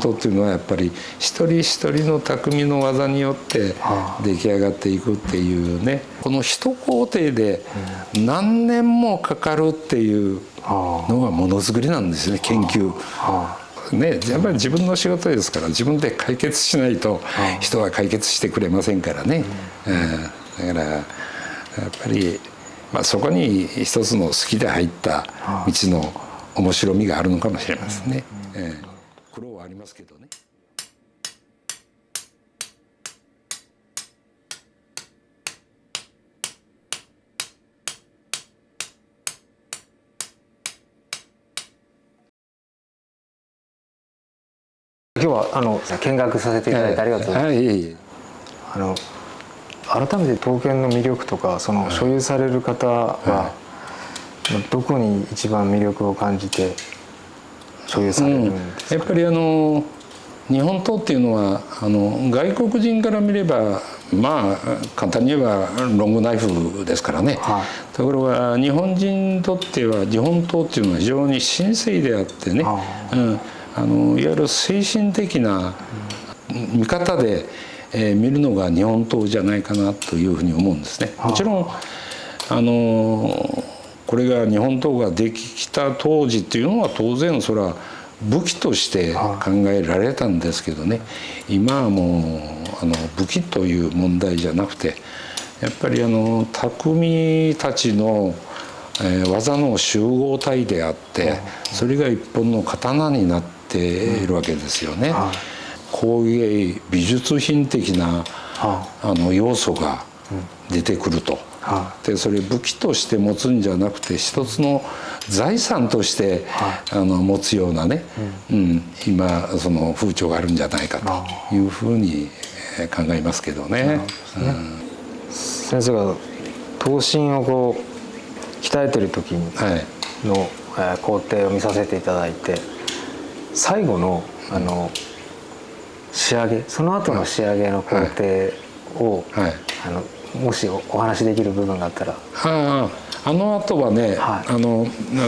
刀っていうのはやっぱり一人一人の匠の技によって出来上がっていくっていうね、この一工程で何年もかかるっていうのがものづくりなんですね、研究。ね、やっぱり自分の仕事ですから、自分で解決しないと人は解決してくれませんからね。だからやっぱり、そこに一つの好きで入った道の面白みがあるのかもしれませんね。苦労はありますけどね。今日は見学させていただいてありがとうございます。改めて刀剣の魅力とか、その所有される方はどこに一番魅力を感じて所有されるんですか？やっぱり日本刀っていうのは外国人から見れば簡単に言えばロングナイフですからね。ところが日本人にとっては日本刀っていうのは非常に神聖であってね、いわゆる精神的な見方で、見るのが日本刀じゃないかなというふうに思うんですね。もちろんこれが日本刀ができた当時っていうのは当然それは武器として考えられたんですけどね、今はもう武器という問題じゃなくて、やっぱり匠たちの技の集合体であって、それが一本の刀になっているわけですよね。工芸美術品的な要素が出てくると。でそれ武器として持つんじゃなくて一つの財産として持つようなね、今その風潮があるんじゃないかというふうに考えますけどね。先生が刀身をこう鍛えてる時の工程を見させていただいて、最後の仕上げ、その後の仕上げの工程をもしお話しできる部分があったら。あの後はね、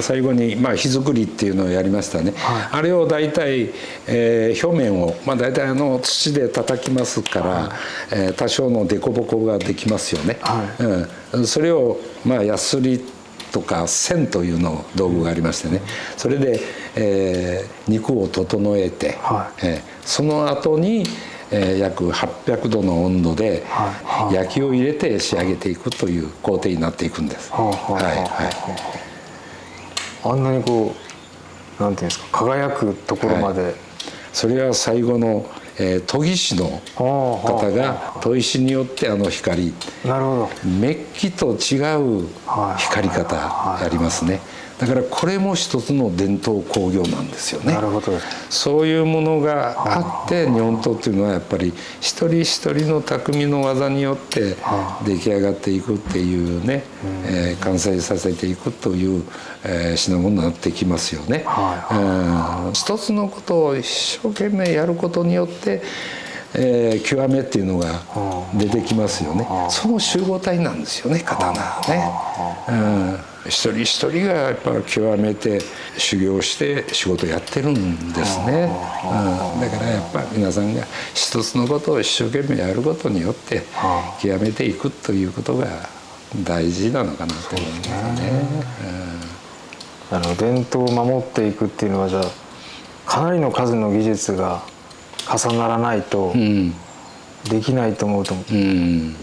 最後に火作りっていうのをやりましたね。あれを大体、表面を大体土で叩きますから、多少の凸凹ができますよね。それをヤスリとか線というの道具がありましてね、それで、肉を整えて、その後に約800度の温度で焼きを入れて仕上げていくという工程になっていくんです。あんなにこうなんていうんですか、輝くところまで、それは最後の研ぎ師の方が砥石によって光、なるほど、メッキと違う光り方やりますね。だからこれも一つの伝統工業なんですよね。なるほど。そういうものがあって日本刀っていうのはやっぱり一人一人の匠の技によって出来上がっていくっていうね、完成させていくという品物になってきますよね。一つのことを一生懸命やることによって極めっていうのが出てきますよね。その集合体なんですよね、刀ね。一人一人がやっぱ極めて修行して仕事やってるんですね。だからやっぱ皆さんが一つのことを一生懸命やることによって極めていくということが大事なのかなと思いますね。伝統を守っていくっていうのは、じゃあかなりの数の技術が重ならないとできないと思うと、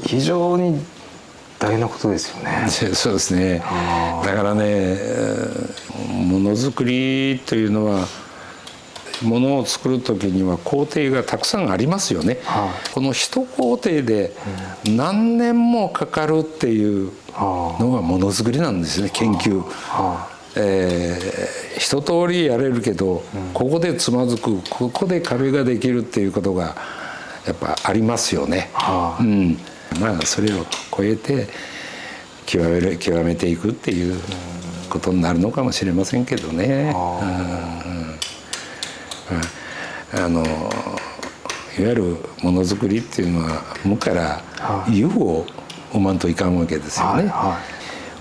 非常に大変なことですよね。そうですね。だからね、ものづくりというのはものを作る時には工程がたくさんありますよね。この一工程で何年もかかるっていうのがものづくりなんですね、研究。一通りやれるけど、ここでつまずく、ここで壁ができるっていうことがやっぱありますよね。それを超えて極めていくっていうことになるのかもしれませんけどね。いわゆるものづくりっていうのは無から有を生まんといかんわけですよね。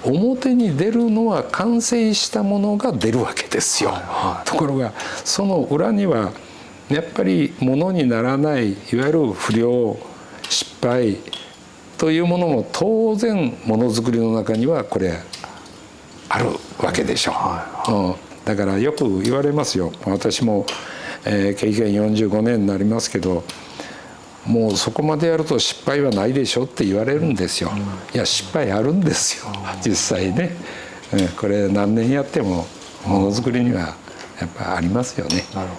表に出るのは完成したものが出るわけですよ。ところがその裏にはやっぱりものにならないいわゆる不良失敗というものも当然ものづくりの中にはこれあるわけでしょう。だからよく言われますよ。私も、経験45年になりますけど、もうそこまでやると失敗はないでしょって言われるんですよ。いや失敗あるんですよ実際ね。これ何年やってもものづくりにはやっぱありますよね。なるほ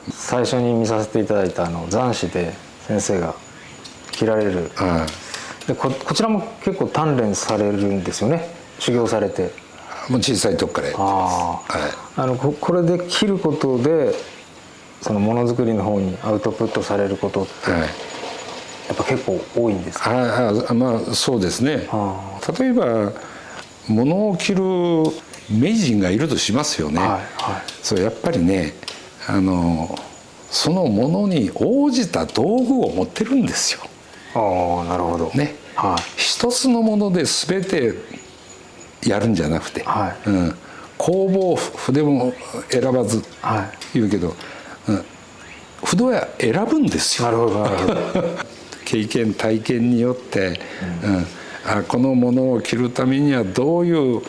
ど。最初に見させていただいた残紙で先生が切られる、でこちらも結構鍛錬されるんですよね、修行されて。もう小さい時からやってます。これで切ることでそのものづくりの方にアウトプットされることって、やっぱ結構多いんですか？まあそうですね。例えば物を切る名人がいるとしますよね。そうやっぱりね、そのものに応じた道具を持ってるんですよ。なるほどね。一つのもので全てやるんじゃなくて、工房筆も選ばず言うけど、筆は選ぶんですよ。なるほどなるほど。経験体験によって、このものを切るためにはどういう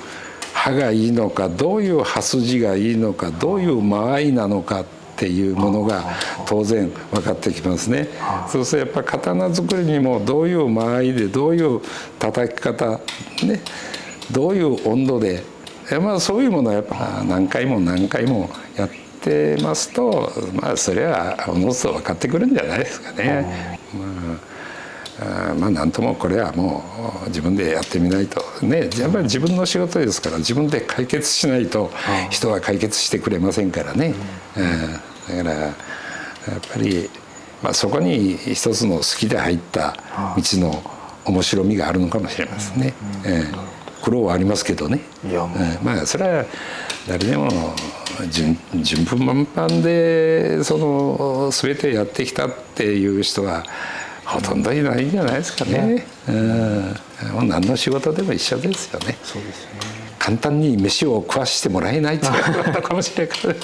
刃がいいのか、どういう刃筋がいいのか、どういう間合いなのかっていうものが当然分かってきますね。そうするとやっぱ刀作りにもどういう間合いでどういう叩き方ね、どういう温度で、そういうものはやっぱ何回も何回もやってますと、それはおのずと分かってくるんじゃないですかね。なんともこれはもう自分でやってみないとね、やっぱり自分の仕事ですから自分で解決しないと人は解決してくれませんからね。だからやっぱり、そこに一つの好きで入った道の面白みがあるのかもしれませんね。苦労はありますけどね。それは誰でも順風満帆で全てやってきたっていう人はほとんどいないんじゃないですかね。何の仕事でも一緒ですよね。そうですよね。簡単に飯を食わしてもらえないっていうことかもしれないから。